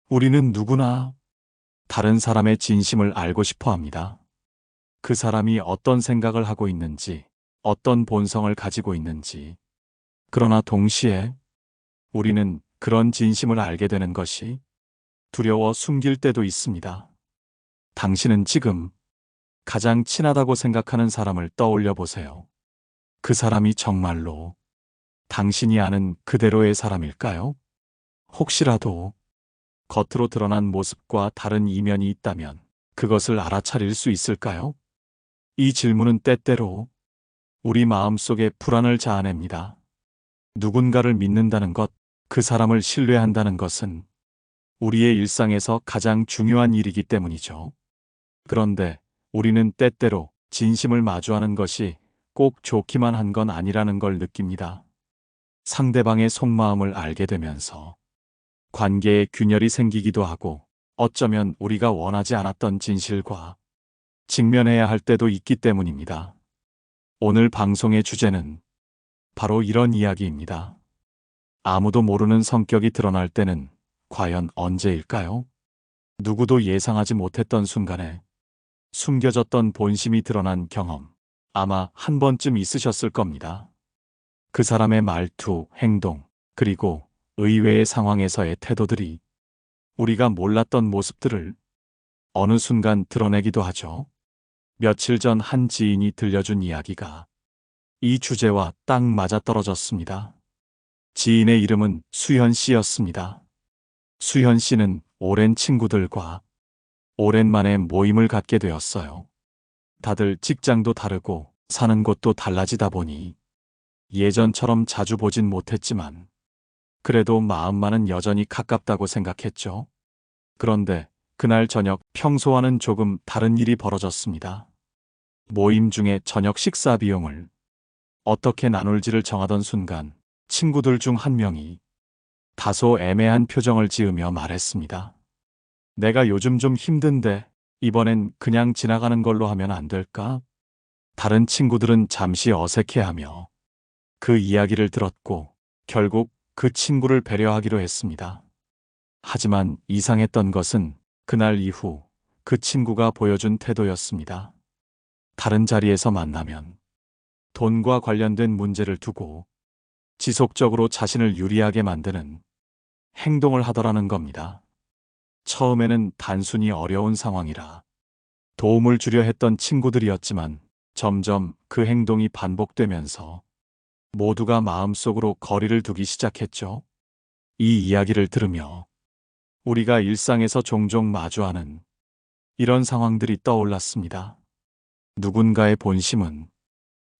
우리는 누구나 다른 사람의 진심을 알고 싶어 합니다. 그 사람이 어떤 생각을 하고 있는지, 어떤 본성을 가지고 있는지. 그러나 동시에 우리는 그런 진심을 알게 되는 것이 두려워 숨길 때도 있습니다. 당신은 지금 가장 친하다고 생각하는 사람을 떠올려 보세요. 그 사람이 정말로 당신이 아는 그대로의 사람일까요? 혹시라도 겉으로 드러난 모습과 다른 이면이 있다면 그것을 알아차릴 수 있을까요? 이 질문은 때때로 우리 마음속의 불안을 자아냅니다. 누군가를 믿는다는 것, 그 사람을 신뢰한다는 것은 우리의 일상에서 가장 중요한 일이기 때문이죠. 그런데 우리는 때때로 진심을 마주하는 것이 꼭 좋기만 한 건 아니라는 걸 느낍니다. 상대방의 속마음을 알게 되면서 관계에 균열이 생기기도 하고 어쩌면 우리가 원하지 않았던 진실과 직면해야 할 때도 있기 때문입니다. 오늘 방송의 주제는 바로 이런 이야기입니다. 아무도 모르는 성격이 드러날 때는 과연 언제일까요? 누구도 예상하지 못했던 순간에 숨겨졌던 본심이 드러난 경험, 아마 한 번쯤 있으셨을 겁니다. 그 사람의 말투, 행동, 그리고 의외의 상황에서의 태도들이 우리가 몰랐던 모습들을 어느 순간 드러내기도 하죠. 며칠 전 한 지인이 들려준 이야기가 이 주제와 딱 맞아떨어졌습니다. 지인의 이름은 수현 씨였습니다. 수현 씨는 오랜 친구들과 오랜만에 모임을 갖게 되었어요. 다들 직장도 다르고 사는 곳도 달라지다 보니 예전처럼 자주 보진 못했지만 그래도 마음만은 여전히 가깝다고 생각했죠. 그런데 그날 저녁 평소와는 조금 다른 일이 벌어졌습니다. 모임 중에 저녁 식사 비용을 어떻게 나눌지를 정하던 순간 친구들 중 한 명이 다소 애매한 표정을 지으며 말했습니다. 내가 요즘 좀 힘든데 이번엔 그냥 지나가는 걸로 하면 안 될까? 다른 친구들은 잠시 어색해하며 그 이야기를 들었고 결국 그 친구를 배려하기로 했습니다. 하지만 이상했던 것은 그날 이후 그 친구가 보여준 태도였습니다. 다른 자리에서 만나면 돈과 관련된 문제를 두고 지속적으로 자신을 유리하게 만드는 행동을 하더라는 겁니다. 처음에는 단순히 어려운 상황이라 도움을 주려 했던 친구들이었지만 점점 그 행동이 반복되면서 모두가 마음속으로 거리를 두기 시작했죠. 이 이야기를 들으며 우리가 일상에서 종종 마주하는 이런 상황들이 떠올랐습니다. 누군가의 본심은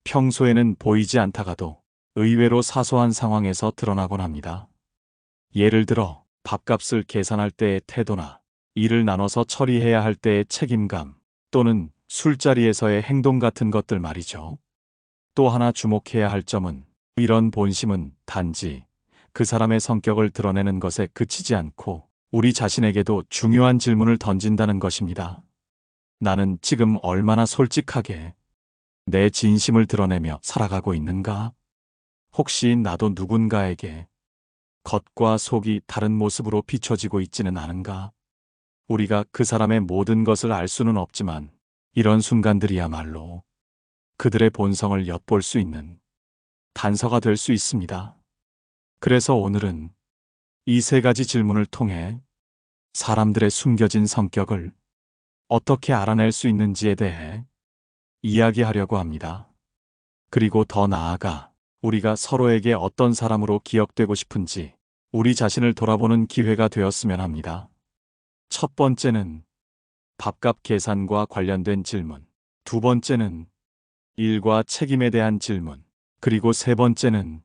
평소에는 보이지 않다가도 의외로 사소한 상황에서 드러나곤 합니다. 예를 들어 밥값을 계산할 때의 태도나 일을 나눠서 처리해야 할 때의 책임감 또는 술자리에서의 행동 같은 것들 말이죠. 또 하나 주목해야 할 점은 이런 본심은 단지 그 사람의 성격을 드러내는 것에 그치지 않고 우리 자신에게도 중요한 질문을 던진다는 것입니다. 나는 지금 얼마나 솔직하게 내 진심을 드러내며 살아가고 있는가? 혹시 나도 누군가에게 겉과 속이 다른 모습으로 비춰지고 있지는 않은가? 우리가 그 사람의 모든 것을 알 수는 없지만 이런 순간들이야말로 그들의 본성을 엿볼 수 있는 단서가 될 수 있습니다. 그래서 오늘은 이 세 가지 질문을 통해 사람들의 숨겨진 성격을 어떻게 알아낼 수 있는지에 대해 이야기하려고 합니다. 그리고 더 나아가 우리가 서로에게 어떤 사람으로 기억되고 싶은지 우리 자신을 돌아보는 기회가 되었으면 합니다. 첫 번째는 밥값 계산과 관련된 질문, 두 번째는 일과 책임에 대한 질문, 그리고 세 번째는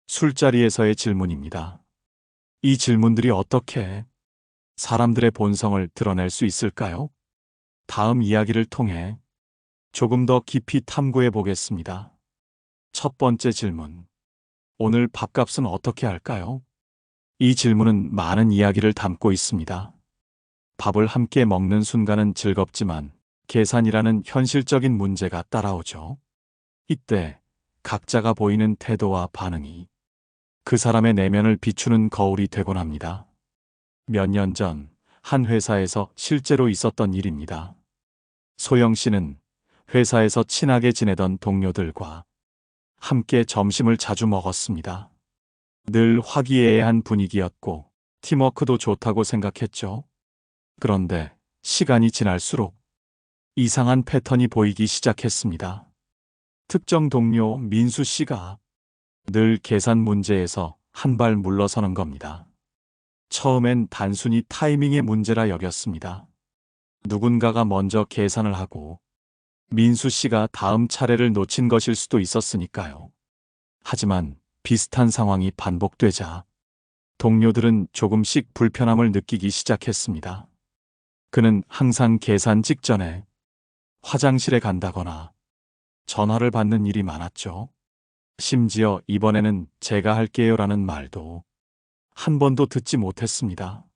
술자리에서의 질문입니다. 이 질문들이 어떻게 사람들의 본성을 드러낼 수 있을까요? 다음 이야기를 통해 조금 더 깊이 탐구해 보겠습니다. 첫 번째 질문. 오늘 밥값은 어떻게 할까요? 이 질문은 많은 이야기를 담고 있습니다. 밥을 함께 먹는 순간은 즐겁지만 계산이라는 현실적인 문제가 따라오죠. 이때 각자가 보이는 태도와 반응이 그 사람의 내면을 비추는 거울이 되곤 합니다. 몇 년 전 한 회사에서 실제로 있었던 일입니다. 소영 씨는 회사에서 친하게 지내던 동료들과 함께 점심을 자주 먹었습니다. 늘 화기애애한 분위기였고 팀워크도 좋다고 생각했죠. 그런데 시간이 지날수록 이상한 패턴이 보이기 시작했습니다. 특정 동료 민수 씨가 늘 계산 문제에서 한 발 물러서는 겁니다. 처음엔 단순히 타이밍의 문제라 여겼습니다. 누군가가 먼저 계산을 하고 민수 씨가 다음 차례를 놓친 것일 수도 있었으니까요. 하지만 비슷한 상황이 반복되자 동료들은 조금씩 불편함을 느끼기 시작했습니다. 그는 항상 계산 직전에 화장실에 간다거나 전화를 받는 일이 많았죠. 심지어 이번에는 제가 할게요라는 말도 한 번도 듣지 못했습니다.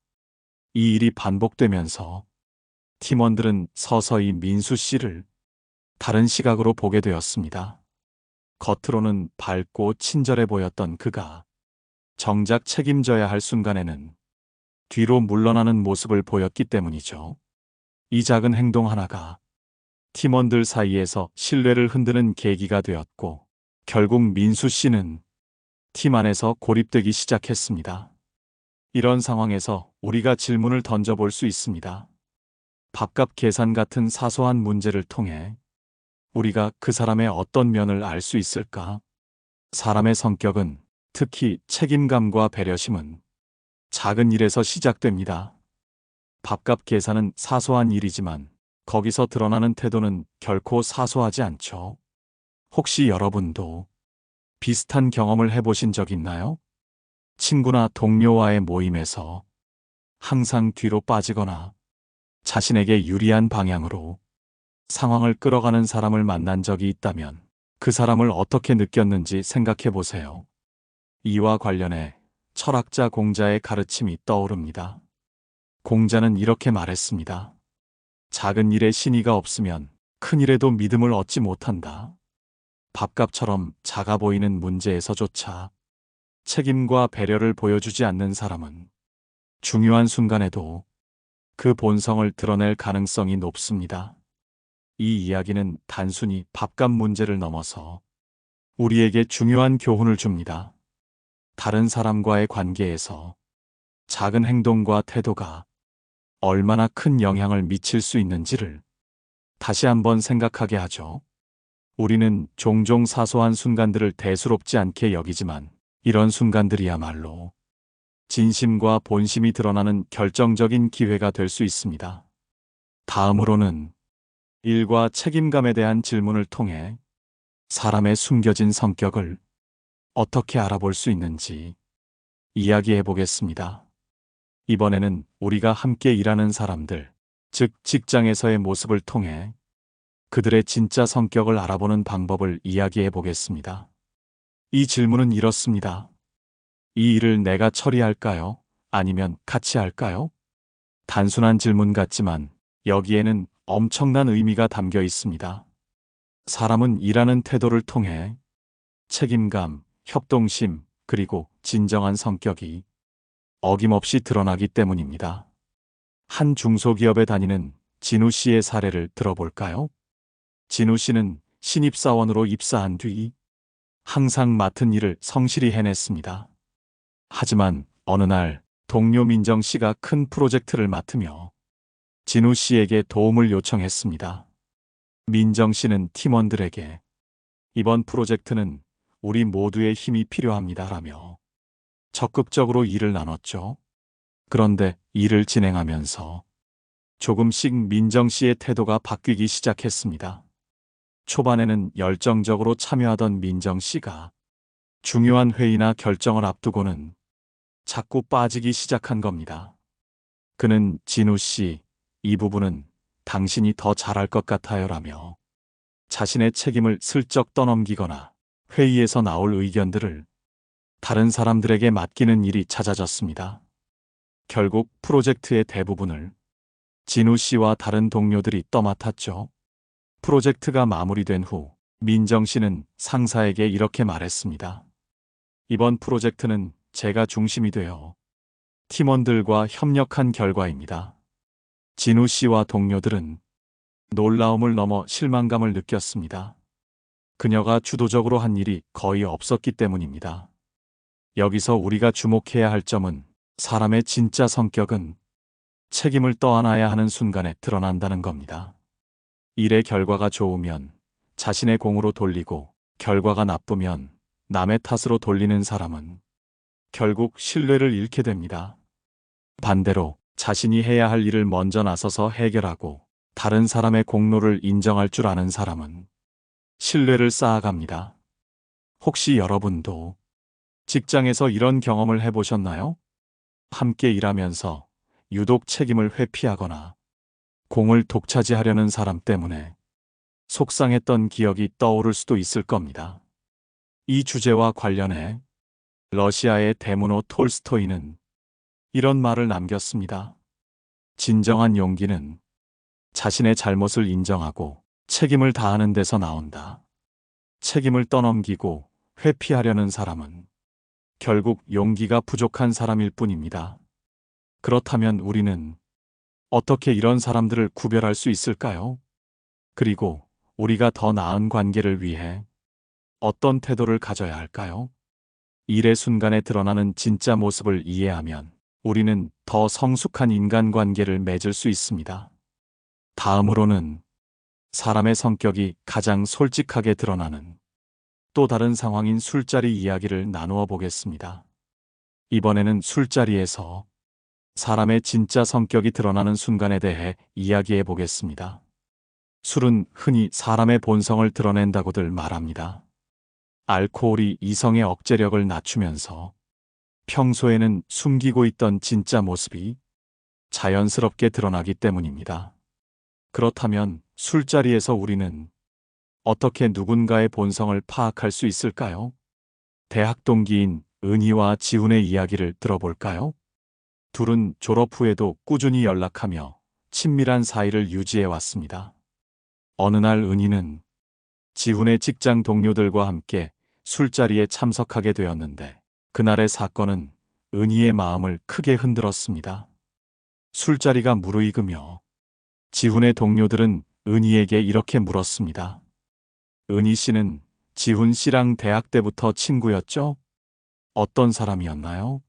이 일이 반복되면서 팀원들은 서서히 민수 씨를 다른 시각으로 보게 되었습니다. 겉으로는 밝고 친절해 보였던 그가 정작 책임져야 할 순간에는 뒤로 물러나는 모습을 보였기 때문이죠. 이 작은 행동 하나가 팀원들 사이에서 신뢰를 흔드는 계기가 되었고 결국 민수 씨는 팀 안에서 고립되기 시작했습니다. 이런 상황에서 우리가 질문을 던져볼 수 있습니다. 밥값 계산 같은 사소한 문제를 통해 우리가 그 사람의 어떤 면을 알 수 있을까? 사람의 성격은, 특히 책임감과 배려심은 작은 일에서 시작됩니다. 밥값 계산은 사소한 일이지만 거기서 드러나는 태도는 결코 사소하지 않죠. 혹시 여러분도 비슷한 경험을 해보신 적 있나요? 친구나 동료와의 모임에서 항상 뒤로 빠지거나 자신에게 유리한 방향으로 상황을 끌어가는 사람을 만난 적이 있다면 그 사람을 어떻게 느꼈는지 생각해 보세요. 이와 관련해 철학자 공자의 가르침이 떠오릅니다. 공자는 이렇게 말했습니다. 작은 일에 신의가 없으면 큰 일에도 믿음을 얻지 못한다. 밥값처럼 작아 보이는 문제에서조차 책임과 배려를 보여주지 않는 사람은 중요한 순간에도 그 본성을 드러낼 가능성이 높습니다. 이 이야기는 단순히 밥값 문제를 넘어서 우리에게 중요한 교훈을 줍니다. 다른 사람과의 관계에서 작은 행동과 태도가 얼마나 큰 영향을 미칠 수 있는지를 다시 한번 생각하게 하죠. 우리는 종종 사소한 순간들을 대수롭지 않게 여기지만 이런 순간들이야말로 진심과 본심이 드러나는 결정적인 기회가 될 수 있습니다. 다음으로는 일과 책임감에 대한 질문을 통해 사람의 숨겨진 성격을 어떻게 알아볼 수 있는지 이야기해 보겠습니다. 이번에는 우리가 함께 일하는 사람들, 즉 직장에서의 모습을 통해 그들의 진짜 성격을 알아보는 방법을 이야기해 보겠습니다. 이 질문은 이렇습니다. 이 일을 내가 처리할까요? 아니면 같이 할까요? 단순한 질문 같지만 여기에는 엄청난 의미가 담겨 있습니다. 사람은 일하는 태도를 통해 책임감, 협동심, 그리고 진정한 성격이 어김없이 드러나기 때문입니다. 한 중소기업에 다니는 진우 씨의 사례를 들어볼까요? 진우 씨는 신입사원으로 입사한 뒤 항상 맡은 일을 성실히 해냈습니다. 하지만 어느 날 동료 민정 씨가 큰 프로젝트를 맡으며 진우 씨에게 도움을 요청했습니다. 민정 씨는 팀원들에게 이번 프로젝트는 우리 모두의 힘이 필요합니다라며 적극적으로 일을 나눴죠. 그런데 일을 진행하면서 조금씩 민정 씨의 태도가 바뀌기 시작했습니다. 초반에는 열정적으로 참여하던 민정 씨가 중요한 회의나 결정을 앞두고는 자꾸 빠지기 시작한 겁니다. 그는 진우 씨, 이 부분은 당신이 더 잘할 것 같아요라며 자신의 책임을 슬쩍 떠넘기거나 회의에서 나올 의견들을 다른 사람들에게 맡기는 일이 잦아졌습니다. 결국 프로젝트의 대부분을 진우 씨와 다른 동료들이 떠맡았죠. 프로젝트가 마무리된 후 민정 씨는 상사에게 이렇게 말했습니다. 이번 프로젝트는 제가 중심이 되어 팀원들과 협력한 결과입니다. 진우 씨와 동료들은 놀라움을 넘어 실망감을 느꼈습니다. 그녀가 주도적으로 한 일이 거의 없었기 때문입니다. 여기서 우리가 주목해야 할 점은 사람의 진짜 성격은 책임을 떠안아야 하는 순간에 드러난다는 겁니다. 일의 결과가 좋으면 자신의 공으로 돌리고 결과가 나쁘면 남의 탓으로 돌리는 사람은 결국 신뢰를 잃게 됩니다. 반대로 자신이 해야 할 일을 먼저 나서서 해결하고 다른 사람의 공로를 인정할 줄 아는 사람은 신뢰를 쌓아갑니다. 혹시 여러분도 직장에서 이런 경험을 해보셨나요? 함께 일하면서 유독 책임을 회피하거나 공을 독차지하려는 사람 때문에 속상했던 기억이 떠오를 수도 있을 겁니다. 이 주제와 관련해 러시아의 대문호 톨스토이는 이런 말을 남겼습니다. 진정한 용기는 자신의 잘못을 인정하고 책임을 다하는 데서 나온다. 책임을 떠넘기고 회피하려는 사람은 결국 용기가 부족한 사람일 뿐입니다. 그렇다면 우리는 어떻게 이런 사람들을 구별할 수 있을까요? 그리고 우리가 더 나은 관계를 위해 어떤 태도를 가져야 할까요? 일의 순간에 드러나는 진짜 모습을 이해하면 우리는 더 성숙한 인간관계를 맺을 수 있습니다. 다음으로는 사람의 성격이 가장 솔직하게 드러나는 또 다른 상황인 술자리 이야기를 나누어 보겠습니다. 이번에는 술자리에서 사람의 진짜 성격이 드러나는 순간에 대해 이야기해 보겠습니다. 술은 흔히 사람의 본성을 드러낸다고들 말합니다. 알코올이 이성의 억제력을 낮추면서 평소에는 숨기고 있던 진짜 모습이 자연스럽게 드러나기 때문입니다. 그렇다면 술자리에서 우리는 어떻게 누군가의 본성을 파악할 수 있을까요? 대학 동기인 은희와 지훈의 이야기를 들어볼까요? 둘은 졸업 후에도 꾸준히 연락하며 친밀한 사이를 유지해 왔습니다. 어느 날 은희는 지훈의 직장 동료들과 함께 술자리에 참석하게 되었는데 그날의 사건은 은희의 마음을 크게 흔들었습니다. 술자리가 무르익으며 지훈의 동료들은 은희에게 이렇게 물었습니다. 은희 씨는 지훈 씨랑 대학 때부터 친구였죠? 어떤 사람이었나요?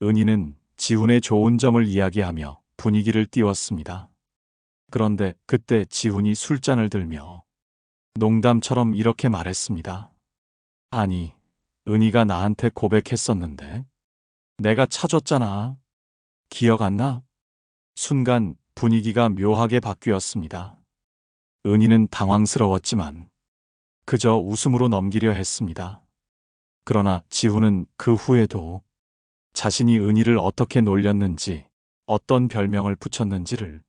은희는 지훈의 좋은 점을 이야기하며 분위기를 띄웠습니다. 그런데 그때 지훈이 술잔을 들며 농담처럼 이렇게 말했습니다. 아니, 은희가 나한테 고백했었는데 내가 차줬잖아. 기억 안 나? 순간 분위기가 묘하게 바뀌었습니다. 은희는 당황스러웠지만 그저 웃음으로 넘기려 했습니다. 그러나 지훈은 그 후에도 자신이 은희를 어떻게 놀렸는지, 어떤 별명을 붙였는지를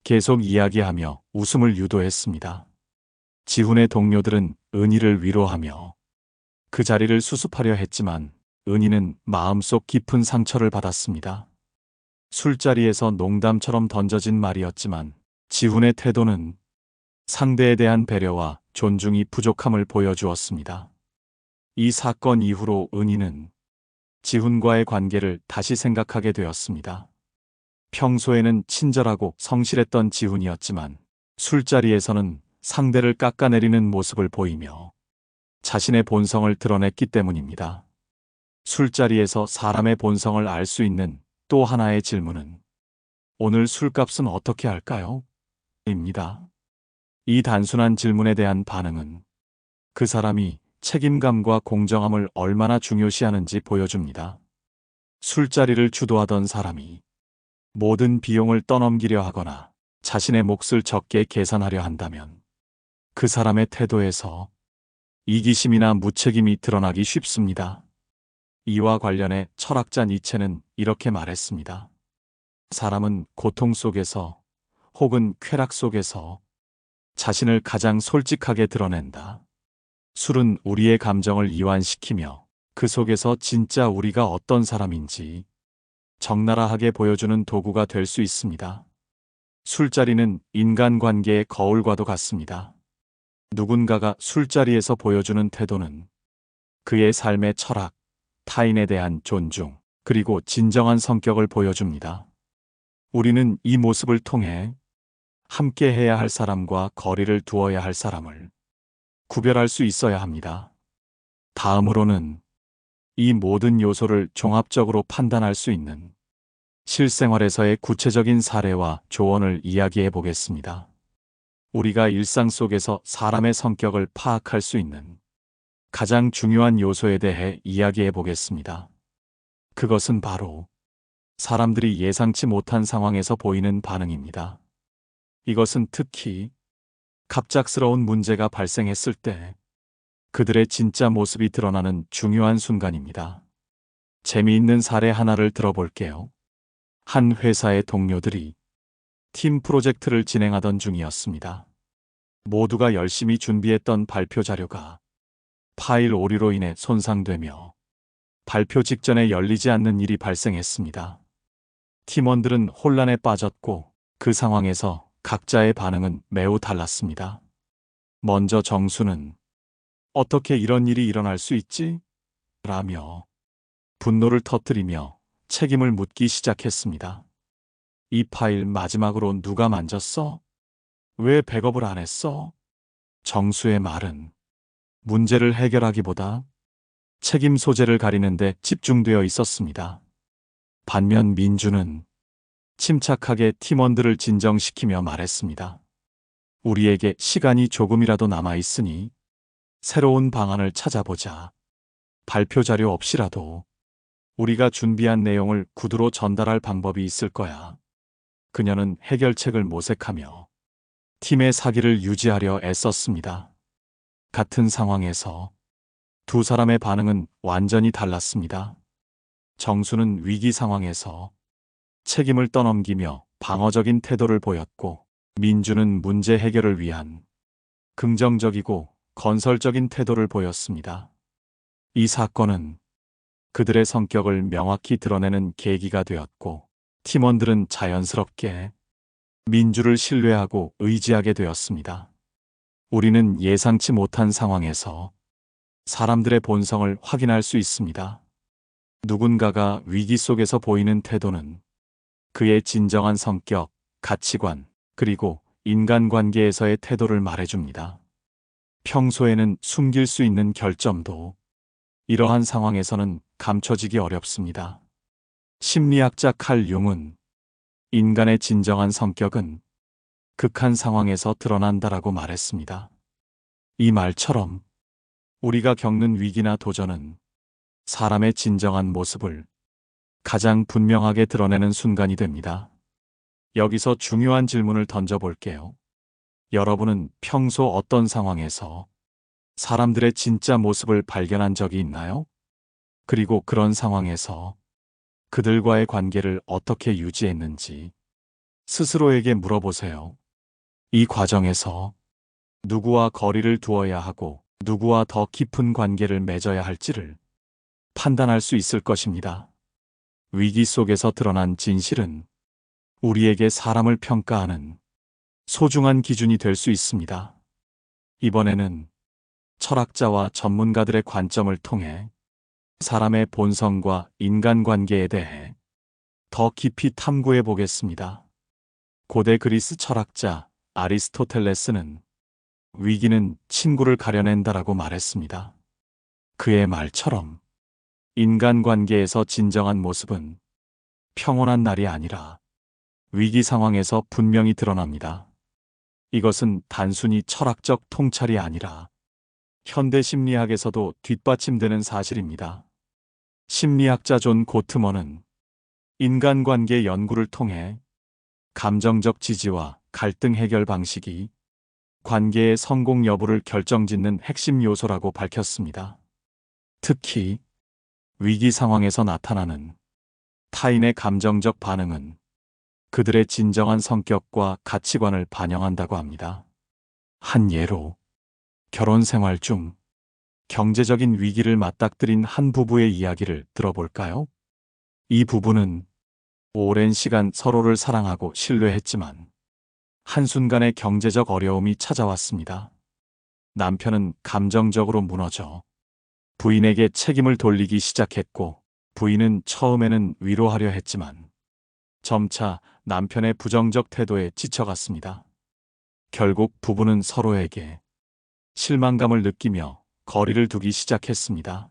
계속 이야기하며 웃음을 유도했습니다. 지훈의 동료들은 은희를 위로하며 그 자리를 수습하려 했지만 은희는 마음속 깊은 상처를 받았습니다. 술자리에서 농담처럼 던져진 말이었지만 지훈의 태도는 상대에 대한 배려와 존중이 부족함을 보여주었습니다. 이 사건 이후로 은희는 지훈과의 관계를 다시 생각하게 되었습니다. 평소에는 친절하고 성실했던 지훈이었지만 술자리에서는 상대를 깎아내리는 모습을 보이며 자신의 본성을 드러냈기 때문입니다. 술자리에서 사람의 본성을 알 수 있는 또 하나의 질문은 오늘 술값은 어떻게 할까요? 입니다. 이 단순한 질문에 대한 반응은 그 사람이 책임감과 공정함을 얼마나 중요시하는지 보여줍니다. 술자리를 주도하던 사람이 모든 비용을 떠넘기려 하거나 자신의 몫을 적게 계산하려 한다면 그 사람의 태도에서 이기심이나 무책임이 드러나기 쉽습니다. 이와 관련해 철학자 니체는 이렇게 말했습니다. 사람은 고통 속에서 혹은 쾌락 속에서 자신을 가장 솔직하게 드러낸다. 술은 우리의 감정을 이완시키며 그 속에서 진짜 우리가 어떤 사람인지 적나라하게 보여주는 도구가 될 수 있습니다. 술자리는 인간관계의 거울과도 같습니다. 누군가가 술자리에서 보여주는 태도는 그의 삶의 철학, 타인에 대한 존중, 그리고 진정한 성격을 보여줍니다. 우리는 이 모습을 통해 함께 해야 할 사람과 거리를 두어야 할 사람을 구별할 수 있어야 합니다. 다음으로는 이 모든 요소를 종합적으로 판단할 수 있는 실생활에서의 구체적인 사례와 조언을 이야기해 보겠습니다. 우리가 일상 속에서 사람의 성격을 파악할 수 있는 가장 중요한 요소에 대해 이야기해 보겠습니다. 그것은 바로 사람들이 예상치 못한 상황에서 보이는 반응입니다. 이것은 특히 갑작스러운 문제가 발생했을 때 그들의 진짜 모습이 드러나는 중요한 순간입니다. 재미있는 사례 하나를 들어볼게요. 한 회사의 동료들이 팀 프로젝트를 진행하던 중이었습니다. 모두가 열심히 준비했던 발표 자료가 파일 오류로 인해 손상되며 발표 직전에 열리지 않는 일이 발생했습니다. 팀원들은 혼란에 빠졌고 그 상황에서 각자의 반응은 매우 달랐습니다. 먼저 정수는 어떻게 이런 일이 일어날 수 있지? 라며 분노를 터뜨리며 책임을 묻기 시작했습니다. 이 파일 마지막으로 누가 만졌어? 왜 백업을 안 했어? 정수의 말은 문제를 해결하기보다 책임 소재를 가리는데 집중되어 있었습니다. 반면 민주는 침착하게 팀원들을 진정시키며 말했습니다. 우리에게 시간이 조금이라도 남아 있으니 새로운 방안을 찾아보자. 발표 자료 없이라도 우리가 준비한 내용을 구두로 전달할 방법이 있을 거야. 그녀는 해결책을 모색하며 팀의 사기를 유지하려 애썼습니다. 같은 상황에서 두 사람의 반응은 완전히 달랐습니다. 정수는 위기 상황에서 책임을 떠넘기며 방어적인 태도를 보였고, 민주는 문제 해결을 위한 긍정적이고 건설적인 태도를 보였습니다. 이 사건은 그들의 성격을 명확히 드러내는 계기가 되었고, 팀원들은 자연스럽게 민주를 신뢰하고 의지하게 되었습니다. 우리는 예상치 못한 상황에서 사람들의 본성을 확인할 수 있습니다. 누군가가 위기 속에서 보이는 태도는 그의 진정한 성격, 가치관, 그리고 인간관계에서의 태도를 말해줍니다. 평소에는 숨길 수 있는 결점도 이러한 상황에서는 감춰지기 어렵습니다. 심리학자 칼 융은 인간의 진정한 성격은 극한 상황에서 드러난다라고 말했습니다. 이 말처럼 우리가 겪는 위기나 도전은 사람의 진정한 모습을 가장 분명하게 드러내는 순간이 됩니다. 여기서 중요한 질문을 던져볼게요. 여러분은 평소 어떤 상황에서 사람들의 진짜 모습을 발견한 적이 있나요? 그리고 그런 상황에서 그들과의 관계를 어떻게 유지했는지 스스로에게 물어보세요. 이 과정에서 누구와 거리를 두어야 하고 누구와 더 깊은 관계를 맺어야 할지를 판단할 수 있을 것입니다. 위기 속에서 드러난 진실은 우리에게 사람을 평가하는 소중한 기준이 될 수 있습니다. 이번에는 철학자와 전문가들의 관점을 통해 사람의 본성과 인간관계에 대해 더 깊이 탐구해 보겠습니다. 고대 그리스 철학자 아리스토텔레스는 위기는 친구를 가려낸다라고 말했습니다. 그의 말처럼 인간관계에서 진정한 모습은 평온한 날이 아니라 위기 상황에서 분명히 드러납니다. 이것은 단순히 철학적 통찰이 아니라 현대 심리학에서도 뒷받침되는 사실입니다. 심리학자 존 고트먼은 인간관계 연구를 통해 감정적 지지와 갈등 해결 방식이 관계의 성공 여부를 결정짓는 핵심 요소라고 밝혔습니다. 특히 위기 상황에서 나타나는 타인의 감정적 반응은 그들의 진정한 성격과 가치관을 반영한다고 합니다. 한 예로 결혼 생활 중 경제적인 위기를 맞닥뜨린 한 부부의 이야기를 들어볼까요? 이 부부는 오랜 시간 서로를 사랑하고 신뢰했지만 한순간에 경제적 어려움이 찾아왔습니다. 남편은 감정적으로 무너져 부인에게 책임을 돌리기 시작했고 부인은 처음에는 위로하려 했지만 점차 남편의 부정적 태도에 지쳐갔습니다. 결국 부부는 서로에게 실망감을 느끼며 거리를 두기 시작했습니다.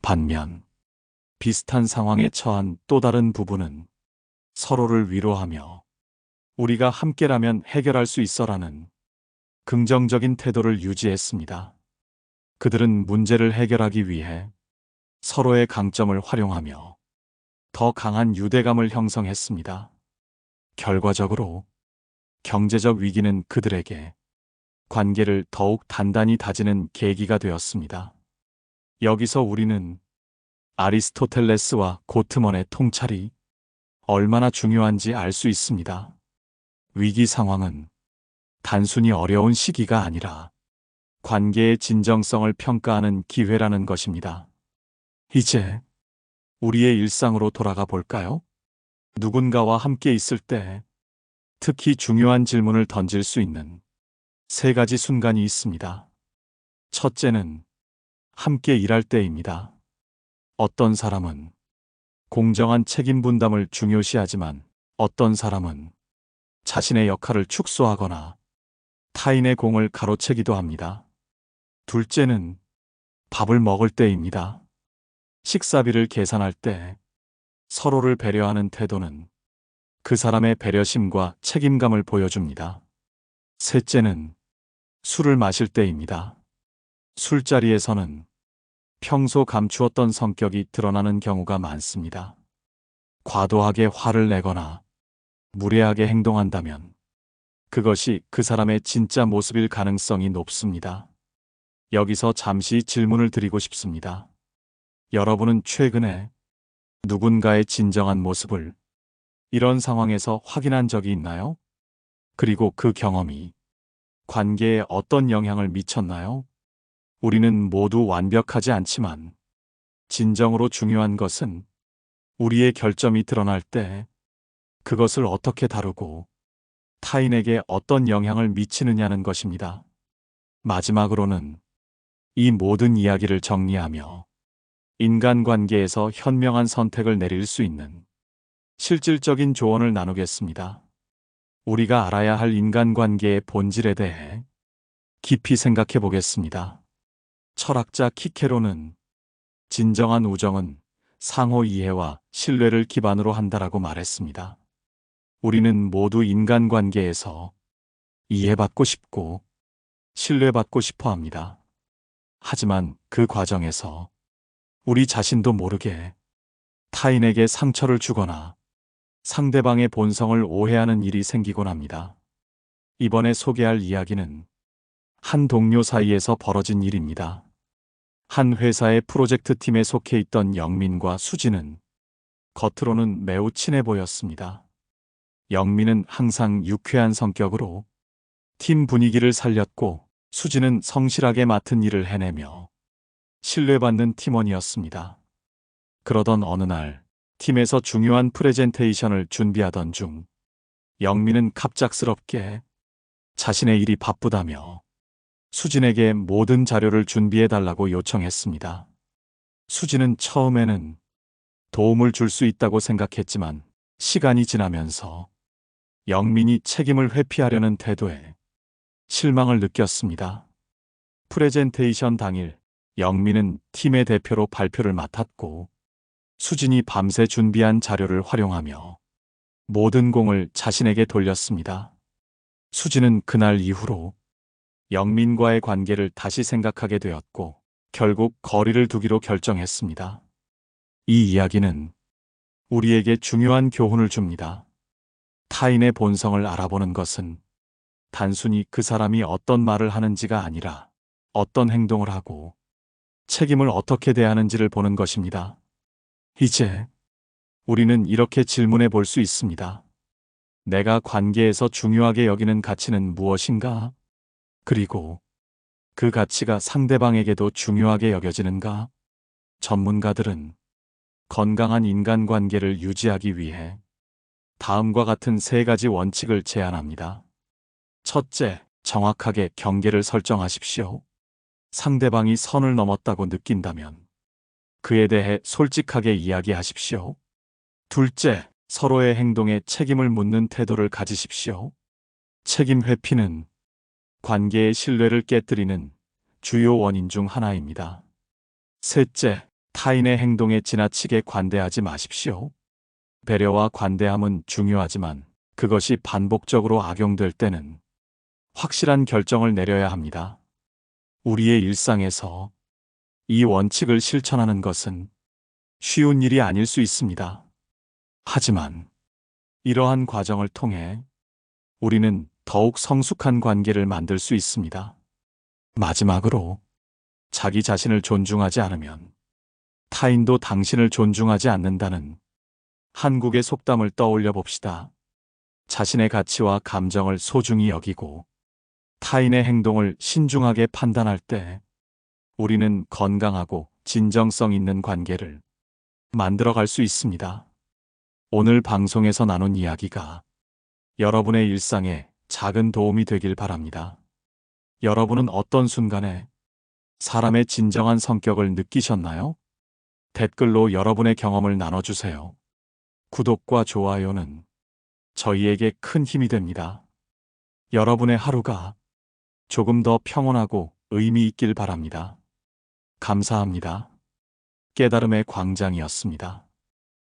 반면 비슷한 상황에 처한 또 다른 부부는 서로를 위로하며 우리가 함께라면 해결할 수 있어라는 긍정적인 태도를 유지했습니다. 그들은 문제를 해결하기 위해 서로의 강점을 활용하며 더 강한 유대감을 형성했습니다. 결과적으로 경제적 위기는 그들에게 관계를 더욱 단단히 다지는 계기가 되었습니다. 여기서 우리는 아리스토텔레스와 고트먼의 통찰이 얼마나 중요한지 알 수 있습니다. 위기 상황은 단순히 어려운 시기가 아니라 관계의 진정성을 평가하는 기회라는 것입니다. 이제 우리의 일상으로 돌아가 볼까요? 누군가와 함께 있을 때 특히 중요한 질문을 던질 수 있는 세 가지 순간이 있습니다. 첫째는 함께 일할 때입니다. 어떤 사람은 공정한 책임 분담을 중요시하지만 어떤 사람은 자신의 역할을 축소하거나 타인의 공을 가로채기도 합니다. 둘째는 밥을 먹을 때입니다. 식사비를 계산할 때 서로를 배려하는 태도는 그 사람의 배려심과 책임감을 보여줍니다. 셋째는 술을 마실 때입니다. 술자리에서는 평소 감추었던 성격이 드러나는 경우가 많습니다. 과도하게 화를 내거나 무례하게 행동한다면 그것이 그 사람의 진짜 모습일 가능성이 높습니다. 여기서 잠시 질문을 드리고 싶습니다. 여러분은 최근에 누군가의 진정한 모습을 이런 상황에서 확인한 적이 있나요? 그리고 그 경험이 관계에 어떤 영향을 미쳤나요? 우리는 모두 완벽하지 않지만 진정으로 중요한 것은 우리의 결점이 드러날 때 그것을 어떻게 다루고 타인에게 어떤 영향을 미치느냐는 것입니다. 마지막으로는 이 모든 이야기를 정리하며 인간관계에서 현명한 선택을 내릴 수 있는 실질적인 조언을 나누겠습니다. 우리가 알아야 할 인간관계의 본질에 대해 깊이 생각해 보겠습니다. 철학자 키케로는 진정한 우정은 상호 이해와 신뢰를 기반으로 한다라고 말했습니다. 우리는 모두 인간관계에서 이해받고 싶고 신뢰받고 싶어 합니다. 하지만 그 과정에서 우리 자신도 모르게 타인에게 상처를 주거나 상대방의 본성을 오해하는 일이 생기곤 합니다. 이번에 소개할 이야기는 한 동료 사이에서 벌어진 일입니다. 한 회사의 프로젝트 팀에 속해 있던 영민과 수지는 겉으로는 매우 친해 보였습니다. 영민은 항상 유쾌한 성격으로 팀 분위기를 살렸고 수지는 성실하게 맡은 일을 해내며 신뢰받는 팀원이었습니다. 그러던 어느 날 팀에서 중요한 프레젠테이션을 준비하던 중 영민은 갑작스럽게 자신의 일이 바쁘다며 수진에게 모든 자료를 준비해달라고 요청했습니다. 수진은 처음에는 도움을 줄 수 있다고 생각했지만 시간이 지나면서 영민이 책임을 회피하려는 태도에 실망을 느꼈습니다. 프레젠테이션 당일 영민은 팀의 대표로 발표를 맡았고 수진이 밤새 준비한 자료를 활용하며 모든 공을 자신에게 돌렸습니다. 수진은 그날 이후로 영민과의 관계를 다시 생각하게 되었고 결국 거리를 두기로 결정했습니다. 이 이야기는 우리에게 중요한 교훈을 줍니다. 타인의 본성을 알아보는 것은 단순히 그 사람이 어떤 말을 하는지가 아니라 어떤 행동을 하고 책임을 어떻게 대하는지를 보는 것입니다. 이제 우리는 이렇게 질문해 볼 수 있습니다. 내가 관계에서 중요하게 여기는 가치는 무엇인가? 그리고 그 가치가 상대방에게도 중요하게 여겨지는가? 전문가들은 건강한 인간관계를 유지하기 위해 다음과 같은 세 가지 원칙을 제안합니다. 첫째, 정확하게 경계를 설정하십시오. 상대방이 선을 넘었다고 느낀다면 그에 대해 솔직하게 이야기하십시오. 둘째, 서로의 행동에 책임을 묻는 태도를 가지십시오. 책임 회피는 관계의 신뢰를 깨뜨리는 주요 원인 중 하나입니다. 셋째, 타인의 행동에 지나치게 관대하지 마십시오. 배려와 관대함은 중요하지만 그것이 반복적으로 악용될 때는 확실한 결정을 내려야 합니다. 우리의 일상에서 이 원칙을 실천하는 것은 쉬운 일이 아닐 수 있습니다. 하지만 이러한 과정을 통해 우리는 더욱 성숙한 관계를 만들 수 있습니다. 마지막으로, 자기 자신을 존중하지 않으면 타인도 당신을 존중하지 않는다는 한국의 속담을 떠올려 봅시다. 자신의 가치와 감정을 소중히 여기고 타인의 행동을 신중하게 판단할 때 우리는 건강하고 진정성 있는 관계를 만들어갈 수 있습니다. 오늘 방송에서 나눈 이야기가 여러분의 일상에 작은 도움이 되길 바랍니다. 여러분은 어떤 순간에 사람의 진정한 성격을 느끼셨나요? 댓글로 여러분의 경험을 나눠주세요. 구독과 좋아요는 저희에게 큰 힘이 됩니다. 여러분의 하루가 조금 더 평온하고 의미 있길 바랍니다. 감사합니다. 깨달음의 광장이었습니다.